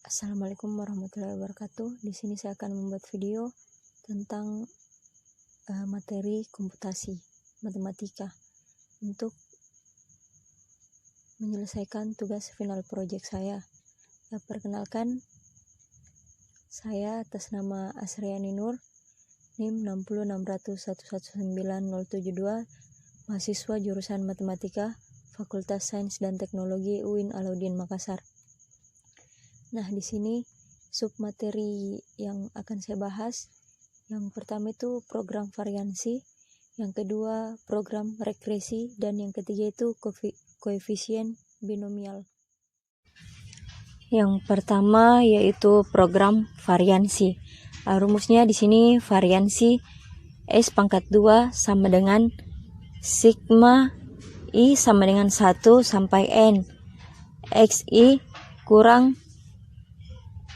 Assalamualaikum warahmatullahi wabarakatuh. Di sini saya akan membuat video tentang materi komputasi matematika untuk menyelesaikan tugas final project saya. Perkenalkan, saya atas nama Asriani Nur, NIM 60600119072, mahasiswa jurusan Matematika, Fakultas Sains dan Teknologi UIN Alauddin Makassar. Nah, di sini submateri yang akan saya bahas, yang pertama itu program variansi, yang kedua program regresi, dan yang ketiga itu koefisien binomial. Yang pertama yaitu program variansi. Rumusnya di sini variansi S pangkat 2 sama dengan sigma I sama dengan 1 sampai N XI kurang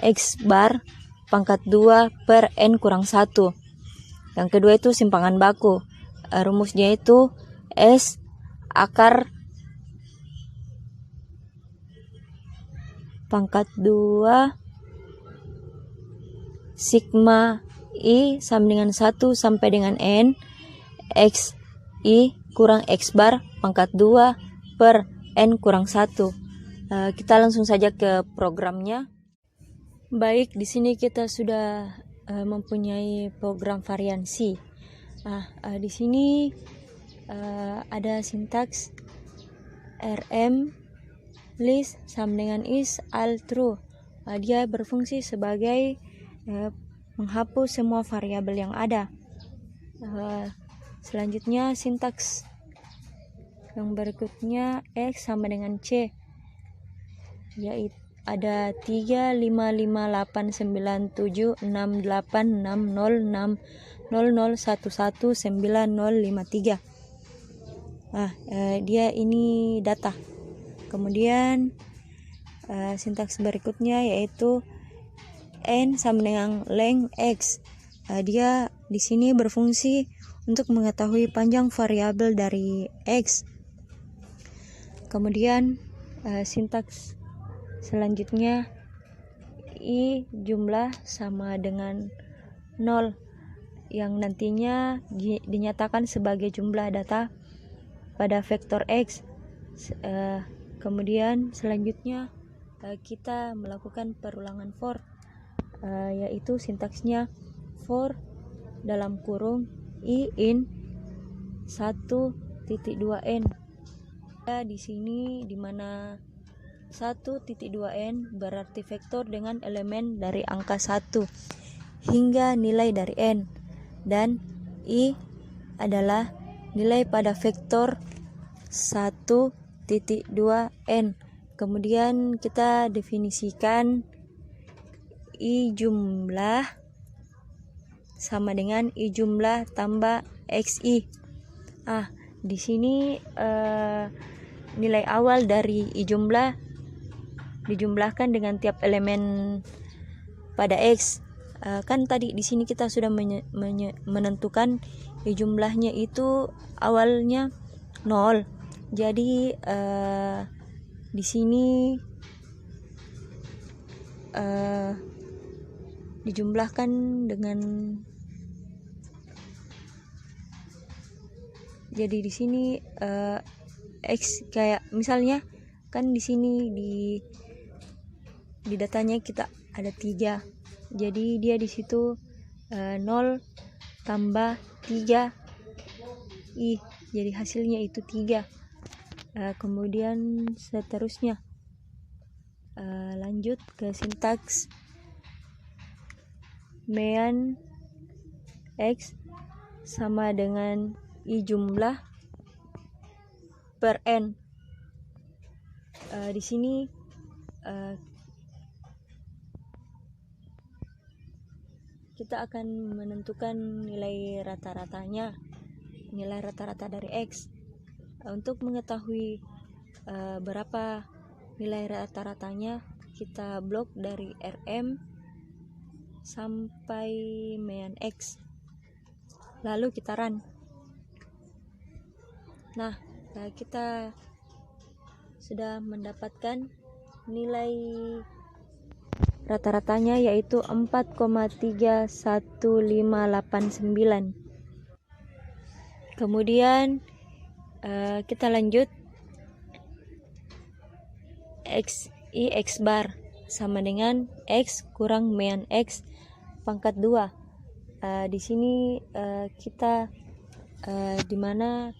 X bar pangkat 2 per N kurang 1. Yang kedua itu simpangan baku. Rumusnya itu S akar pangkat 2 sigma I sama dengan 1 sampai dengan N X I kurang X bar pangkat 2 per N kurang 1. Kita langsung saja ke programnya. Baik, di sini kita sudah mempunyai program variansi. Di sini ada sintaks rm list sama dengan is all true. Dia berfungsi sebagai menghapus semua variabel yang ada. Selanjutnya sintaks yang berikutnya x sama dengan c, yaitu ada 3, 5, 5, 8, 9, 7, 6, 8, 6, 0, 6, 0, 0, 1, 1, 9, 0, 5, 3. Dia ini data. Kemudian sintaks berikutnya yaitu n sama dengan length x. Dia di sini berfungsi untuk mengetahui panjang variabel dari x. Kemudian sintaks selanjutnya I jumlah sama dengan 0 yang nantinya dinyatakan sebagai jumlah data pada vektor X. Kemudian selanjutnya kita melakukan perulangan for, yaitu sintaksnya for dalam kurung I in 1.2n. Di sini dimana 1.2n berarti vektor dengan elemen dari angka 1 hingga nilai dari n, dan I adalah nilai pada vektor 1.2n. Kemudian kita definisikan I jumlah sama dengan I jumlah tambah XI. Di sini nilai awal dari I jumlah dijumlahkan dengan tiap elemen pada X. Kan tadi di sini kita sudah menentukan jumlahnya itu awalnya 0. Jadi di sini dijumlahkan dengan, jadi di sini X kayak misalnya kan di sini di datanya kita ada 3, jadi dia di situ 0 tambah 3 I, jadi hasilnya itu 3. Kemudian seterusnya lanjut ke sintaks mean X sama dengan I jumlah per N. Di sini kita akan menentukan nilai rata-ratanya, nilai rata-rata dari X. Untuk mengetahui berapa nilai rata-ratanya, kita blok dari RM sampai mean X, lalu kita run. Nah, kita sudah mendapatkan nilai rata-ratanya yaitu 4,31589. Kemudian kita lanjut, X bar sama dengan X kurang mean X pangkat 2. Di sini kita dimana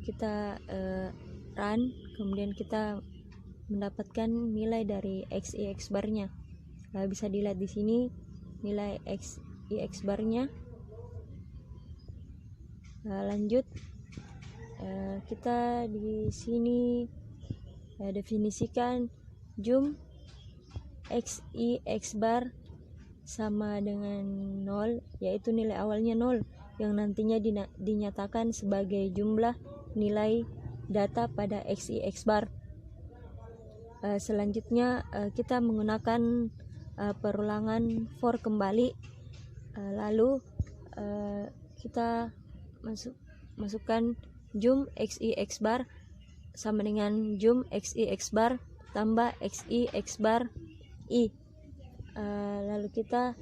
kita run, kemudian kita mendapatkan nilai dari X barnya. Bisa dilihat di sini nilai X barnya. Lanjut, kita di sini definisikan jum X bar sama dengan 0, yaitu nilai awalnya 0 yang nantinya dinyatakan sebagai jumlah nilai data pada X bar. Selanjutnya kita menggunakan perulangan for kembali, lalu kita masukkan jum X bar sama dengan jum X bar tambah X bar I. Lalu kita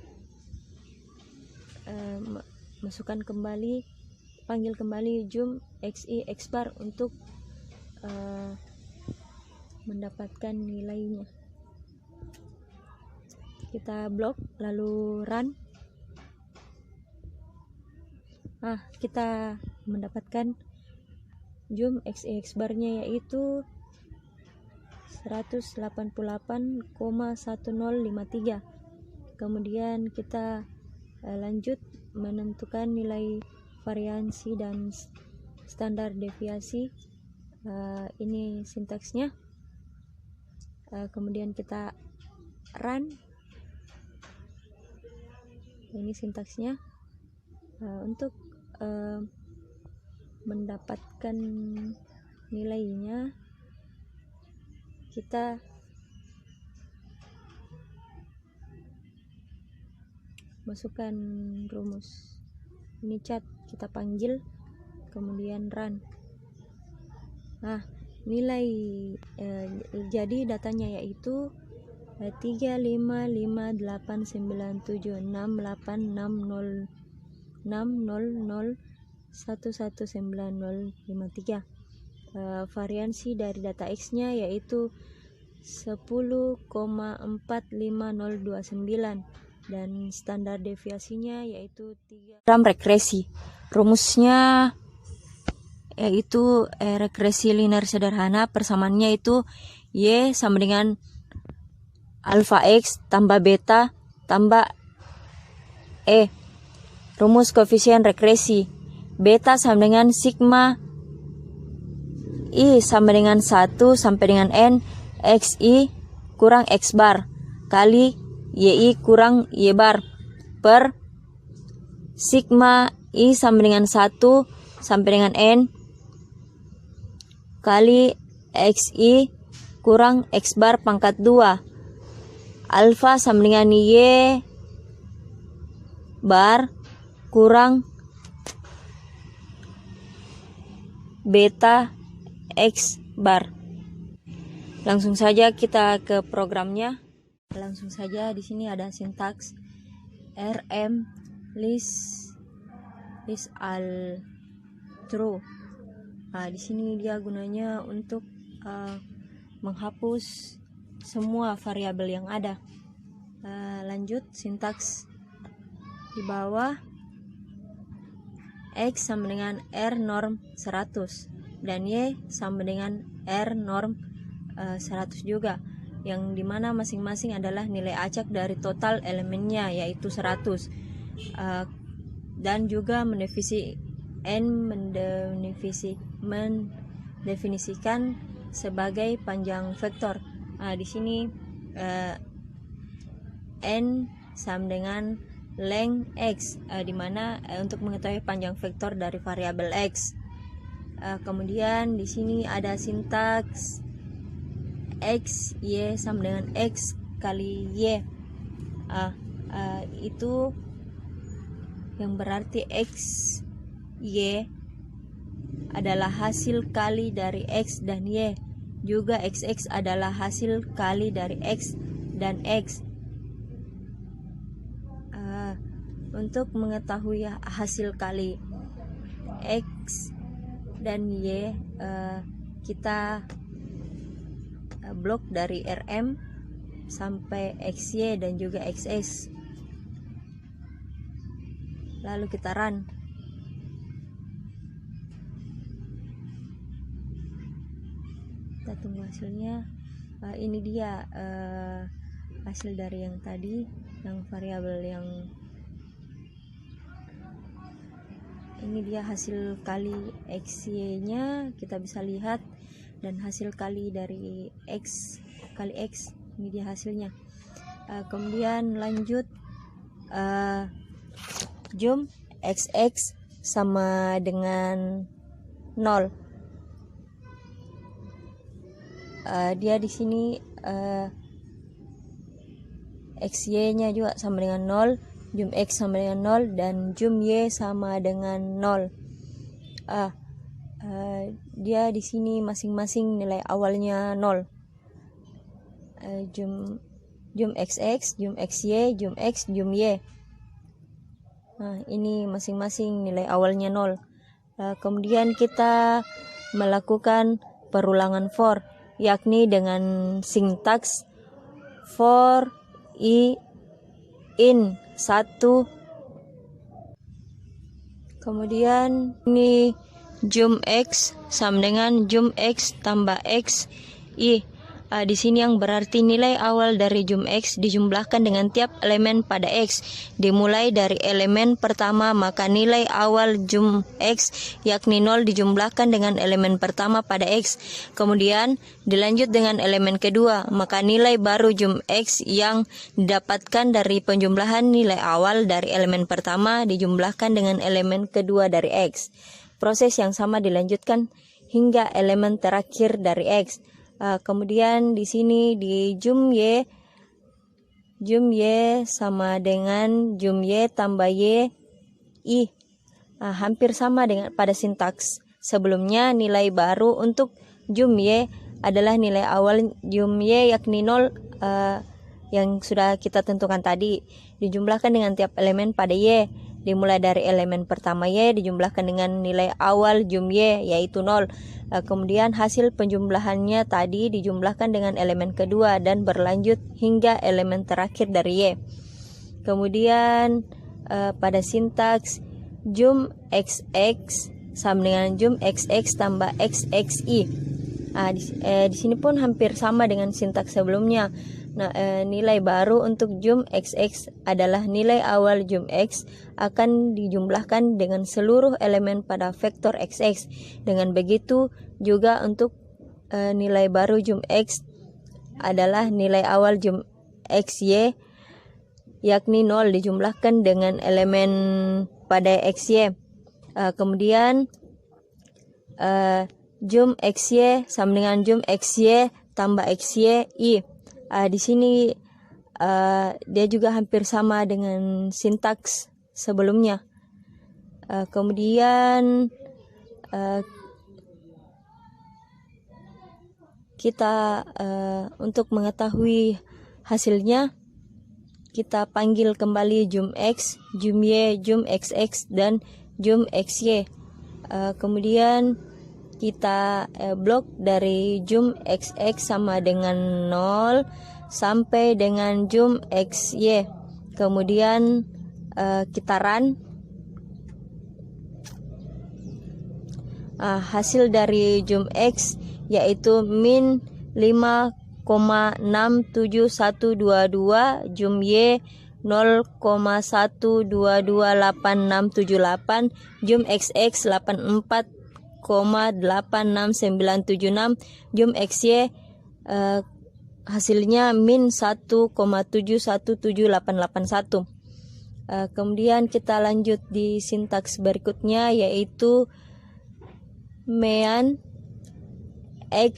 masukkan kembali, panggil kembali jum X bar untuk mendapatkan nilainya. Kita blok lalu run. Kita mendapatkan jum X barnya yaitu 188,1053. Kemudian kita lanjut menentukan nilai variansi dan standar deviasi. Ini sintaksnya. Kemudian kita run. Ini sintaksnya. Untuk mendapatkan nilainya, kita masukkan rumus ini cat, kita panggil, kemudian run. Nilai jadi datanya yaitu 35897606000119053. Variansi dari data X nya yaitu 10,45029 dan standar deviasinya yaitu 3. Dalam regresi, rumusnya yaitu regresi linear sederhana, persamaannya itu Y sama dengan alfa X tambah beta tambah E. Rumus koefisien regresi, beta sama dengan sigma I sama dengan 1 sampai dengan N XI kurang X bar kali YI kurang Y bar per sigma I sama dengan 1 sampai dengan N kali XI kurang X bar pangkat 2 alfa sama dengan Y bar kurang beta X bar. Langsung saja kita ke programnya. Langsung saja, di sini ada sintaks rm list all true. Di sini dia gunanya untuk menghapus semua variabel yang ada. Lanjut, sintaks di bawah, X sama dengan R norm 100 dan Y sama dengan R norm 100 juga, yang dimana masing-masing adalah nilai acak dari total elemennya yaitu 100, dan juga mendefinisikan sebagai panjang vektor. Di sini n sama dengan length x, dimana untuk mengetahui panjang vektor dari variabel x. Kemudian di sini ada sintaks x y sama dengan x kali y. Itu yang berarti x y adalah hasil kali dari x dan y, juga XX adalah hasil kali dari X dan X. Untuk mengetahui hasil kali X dan Y, kita blok dari RM sampai XY dan juga XS, lalu kita run. Kita tunggu hasilnya. Ini dia hasil dari yang tadi, yang variabel yang ini dia hasil kali XY nya kita bisa lihat, dan hasil kali dari X kali X, ini dia hasilnya. Kemudian lanjut, jum XX sama dengan 0. Dia di sini XY nya juga sama dengan 0, jum X sama dengan 0, dan jum Y sama dengan 0. Dia di sini masing-masing nilai awalnya 0. Jum XX, jum XY, jum X, jum Y. Ini masing-masing nilai awalnya 0. Kemudian kita melakukan perulangan for, yakni dengan sintaks for i in 1. Kemudian ini jum X sama dengan jum X tambah X i. Di sini yang berarti nilai awal dari jum X dijumlahkan dengan tiap elemen pada X. Dimulai dari elemen pertama, maka nilai awal jum X yakni 0 dijumlahkan dengan elemen pertama pada X. Kemudian dilanjut dengan elemen kedua, maka nilai baru jum X yang didapatkan dari penjumlahan nilai awal dari elemen pertama dijumlahkan dengan elemen kedua dari X. Proses yang sama dilanjutkan hingga elemen terakhir dari X. Kemudian di sini di jum Y sama dengan jum Y tambah Y I. Hampir sama dengan pada sintaks sebelumnya. Nilai baru untuk jum Y adalah nilai awal jum Y yakni 0 yang sudah kita tentukan tadi, dijumlahkan dengan tiap elemen pada Y. Dimulai dari elemen pertama Y dijumlahkan dengan nilai awal jum Y yaitu 0. Kemudian hasil penjumlahannya tadi dijumlahkan dengan elemen kedua dan berlanjut hingga elemen terakhir dari Y. Kemudian pada sintaks jum XX sama dengan jum XX tambah XXI. Di sini pun hampir sama dengan sintaks sebelumnya. Nilai baru untuk jum XX adalah nilai awal jum X akan dijumlahkan dengan seluruh elemen pada vektor XX. Dengan begitu juga untuk nilai baru jum X adalah nilai awal jum XY yakni 0 dijumlahkan dengan elemen pada XY. Kemudian jum XY sama dengan jum XY tambah XY I. Di sini dia juga hampir sama dengan sintaks sebelumnya. Kemudian kita untuk mengetahui hasilnya, kita panggil kembali jum X, jum Y, jum XX, dan jum XY. Kemudian kita blok dari jum XX sama dengan 0 sampai dengan jum XY. Kemudian kita run. Hasil dari jum X yaitu min 5,67122, jum Y 0,1228678, jum XX 84,86976, jum XY hasilnya min 1,7178881. Kemudian kita lanjut di sintaks berikutnya yaitu mean X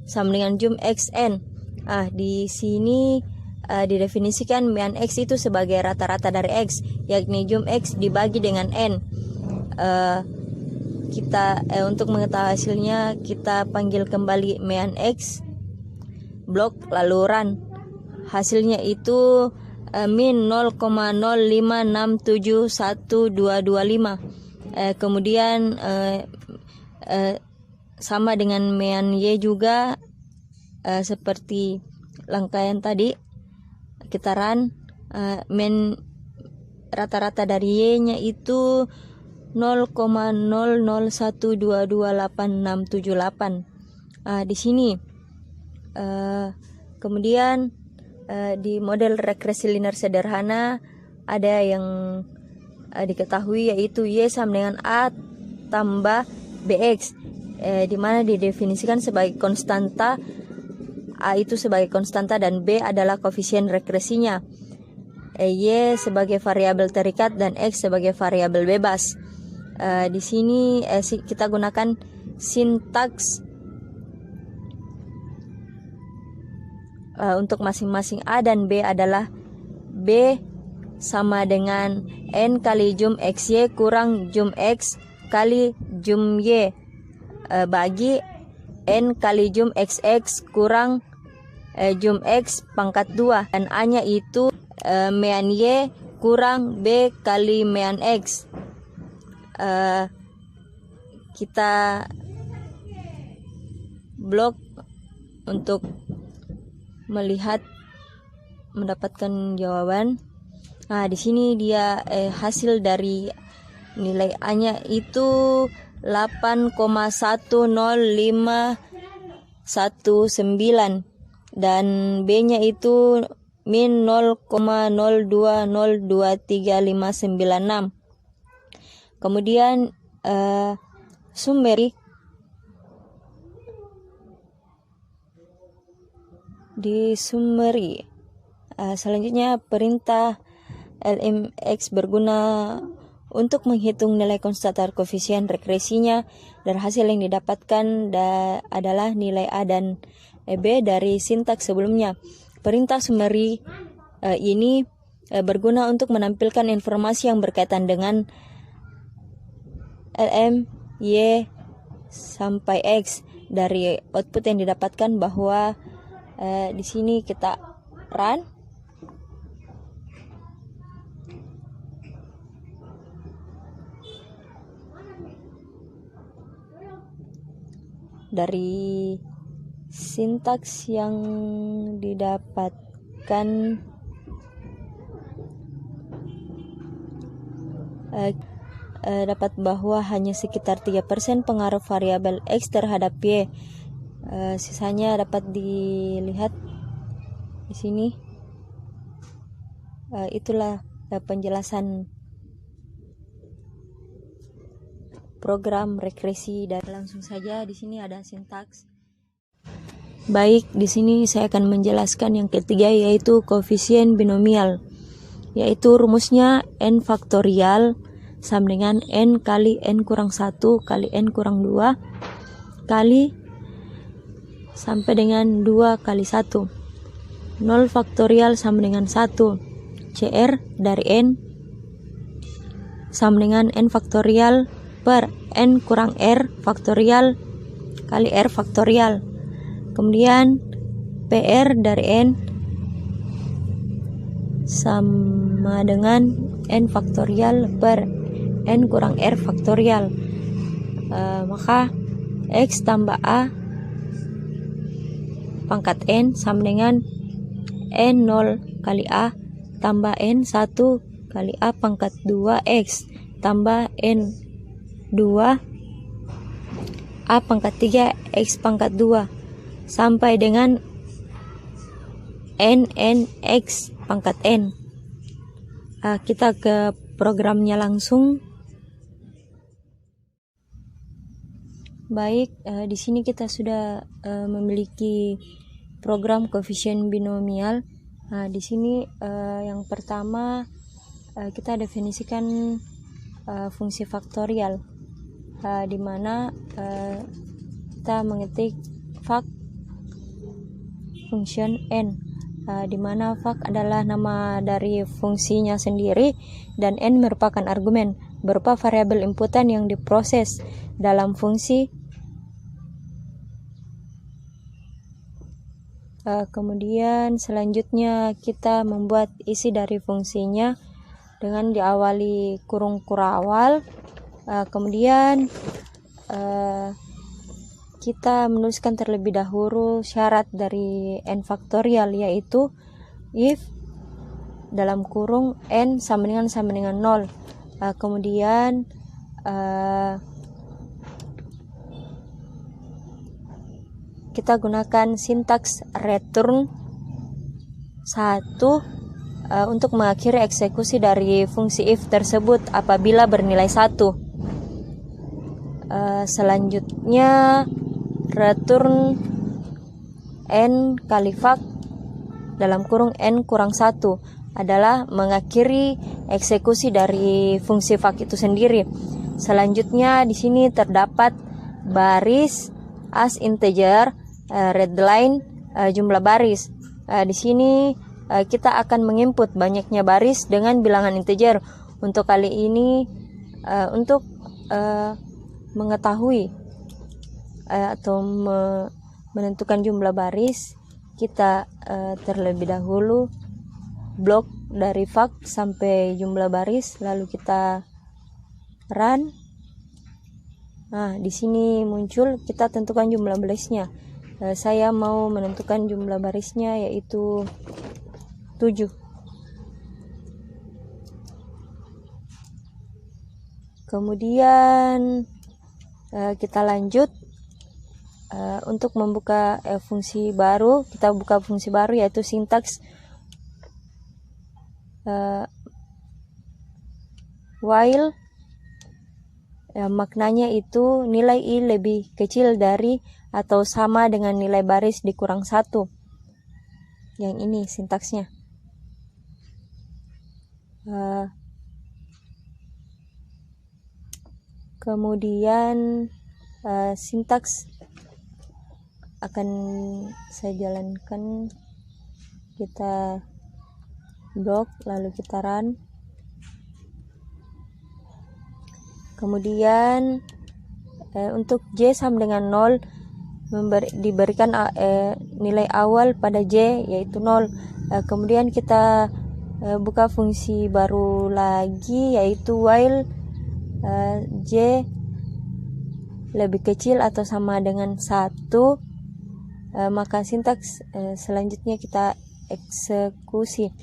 sama dengan jum XN. Di sini didefinisikan mean X itu sebagai rata-rata dari X, yakni jum X dibagi dengan N. kita untuk mengetahui hasilnya kita panggil kembali mean x blok lalu run. Hasilnya itu min 0,056712225. Kemudian sama dengan mean y juga seperti rangkaian tadi kita run. Mean rata-rata dari y nya itu 0,00122868. Di sini kemudian di model regresi linear sederhana ada yang diketahui yaitu y sama dengan a tambah bx, di mana didefinisikan sebagai konstanta, a itu sebagai konstanta dan b adalah koefisien regresinya, y sebagai variabel terikat dan x sebagai variabel bebas. Di sini kita gunakan sintaks untuk masing-masing a dan b adalah b sama dengan n kali jum xy kurang jum x kali jum y bagi n kali jum xx kurang jum x pangkat 2, dan a nya itu mean y kurang b kali mean x. Kita blok untuk mendapatkan jawaban. Di sini dia hasil dari nilai A-nya itu 8,10519 dan B-nya itu min 0,0202356. Kemudian summary di summary. Selanjutnya perintah LMX berguna untuk menghitung nilai konstanta koefisien regresinya, dan hasil yang didapatkan adalah nilai A dan B dari sintaks sebelumnya. Perintah summary ini berguna untuk menampilkan informasi yang berkaitan dengan LM Y sampai X. Dari output yang didapatkan bahwa di sini kita run. Dari sintaks yang didapatkan dapat bahwa hanya sekitar 3% pengaruh variabel X terhadap Y. Sisanya dapat dilihat di sini. Itulah penjelasan program regresi, dan langsung saja di sini ada sintaks. Baik, di sini saya akan menjelaskan yang ketiga, yaitu koefisien binomial, yaitu rumusnya n faktorial sama dengan n kali n kurang 1 kali n kurang 2 kali sampai dengan 2 kali 1. 0 faktorial sama dengan 1. CR dari n sama dengan n faktorial per n kurang r faktorial kali r faktorial. Kemudian PR dari n sama dengan n faktorial per n kurang r faktorial. Maka x tambah a pangkat n sama dengan n0 kali a tambah n1 kali a pangkat 2x tambah n2 a pangkat 3 x pangkat 2 sampai dengan nx pangkat n. Kita ke programnya langsung. Baik, di sini kita sudah memiliki program koefisien binomial. Di sini yang pertama kita definisikan fungsi faktorial, di mana kita mengetik fak function n, di mana fak adalah nama dari fungsinya sendiri dan n merupakan argumen. berupa variabel inputan yang diproses dalam fungsi. Kemudian selanjutnya kita membuat isi dari fungsinya dengan diawali kurung kurawal. Kemudian kita menuliskan terlebih dahulu syarat dari n faktorial, yaitu if dalam kurung n sama dengan 0. Kemudian kita gunakan sintaks return 1 untuk mengakhiri eksekusi dari fungsi if tersebut apabila bernilai 1. Selanjutnya return n kali fact dalam kurung n kurang 1 adalah mengakhiri eksekusi dari fungsi fact itu sendiri. Selanjutnya di sini terdapat baris as integer, readline jumlah baris. Di sini kita akan menginput banyaknya baris dengan bilangan integer. Untuk kali ini untuk mengetahui atau menentukan jumlah baris, kita terlebih dahulu blok dari fact sampai jumlah baris, lalu kita run. Nah, di sini muncul, kita tentukan jumlah barisnya. Saya mau menentukan jumlah barisnya yaitu 7. Kemudian kita lanjut untuk membuka fungsi baru. Kita buka fungsi baru yaitu sintaks while. Maknanya itu nilai i lebih kecil dari atau sama dengan nilai baris dikurang 1. Yang ini sintaksnya. Kemudian sintaks akan saya jalankan. Kita blok lalu kita run. Kemudian untuk j sama dengan 0 diberikan nilai awal pada j yaitu 0. Kemudian kita buka fungsi baru lagi yaitu while j lebih kecil atau sama dengan 1, maka sintaks selanjutnya kita eksekusi.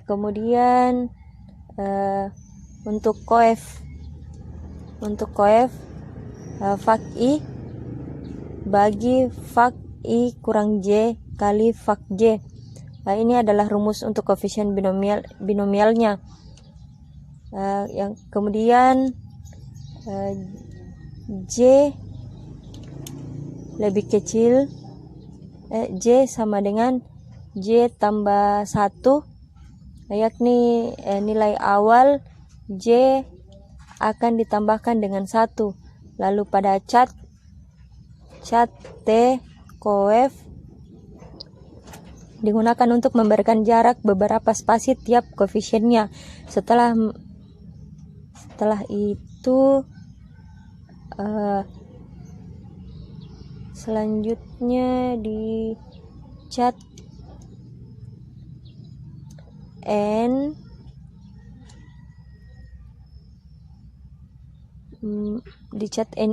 Kemudian untuk coef fact i bagi fact i kurang j kali fact j. Ini adalah rumus untuk koefisien binomialnya. Yang kemudian j lebih kecil, j sama dengan j tambah 1, yakni nilai awal j akan ditambahkan dengan 1. Lalu pada cat t coef digunakan untuk memberikan jarak beberapa spasi tiap koefisiennya. Setelah itu selanjutnya di cat n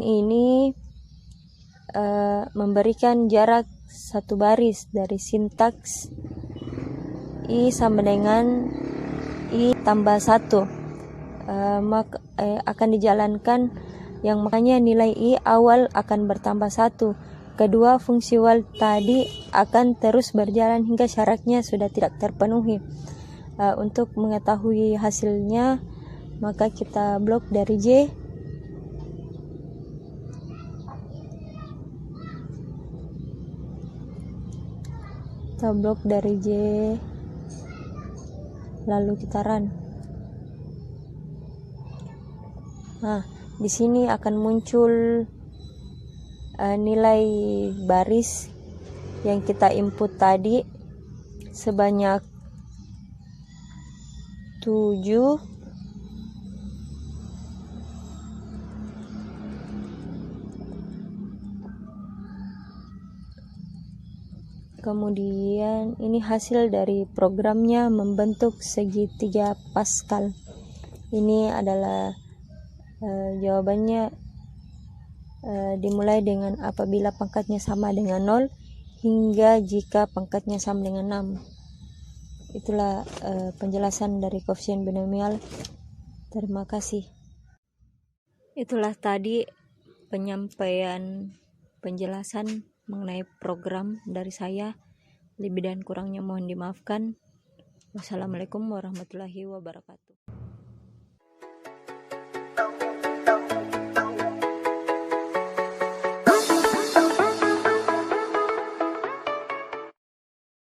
ini memberikan jarak 1 baris dari sintaks i sama dengan i tambah 1, maka akan dijalankan, yang makanya nilai i awal akan bertambah 1. Kedua fungsi while tadi akan terus berjalan hingga syaratnya sudah tidak terpenuhi. Untuk mengetahui hasilnya, maka kita blok dari j. Kita blok dari j, lalu kita run. Nah, di sini akan muncul nilai baris yang kita input tadi sebanyak 7. Kemudian ini hasil dari programnya membentuk segitiga Pascal. Ini adalah jawabannya dimulai dengan apabila pangkatnya sama dengan 0 hingga jika pangkatnya sama dengan 6. Itulah penjelasan dari koefisien binomial. Terima kasih. Itulah tadi penyampaian penjelasan mengenai program dari saya. Lebih dan kurangnya mohon dimaafkan. Wassalamualaikum warahmatullahi wabarakatuh.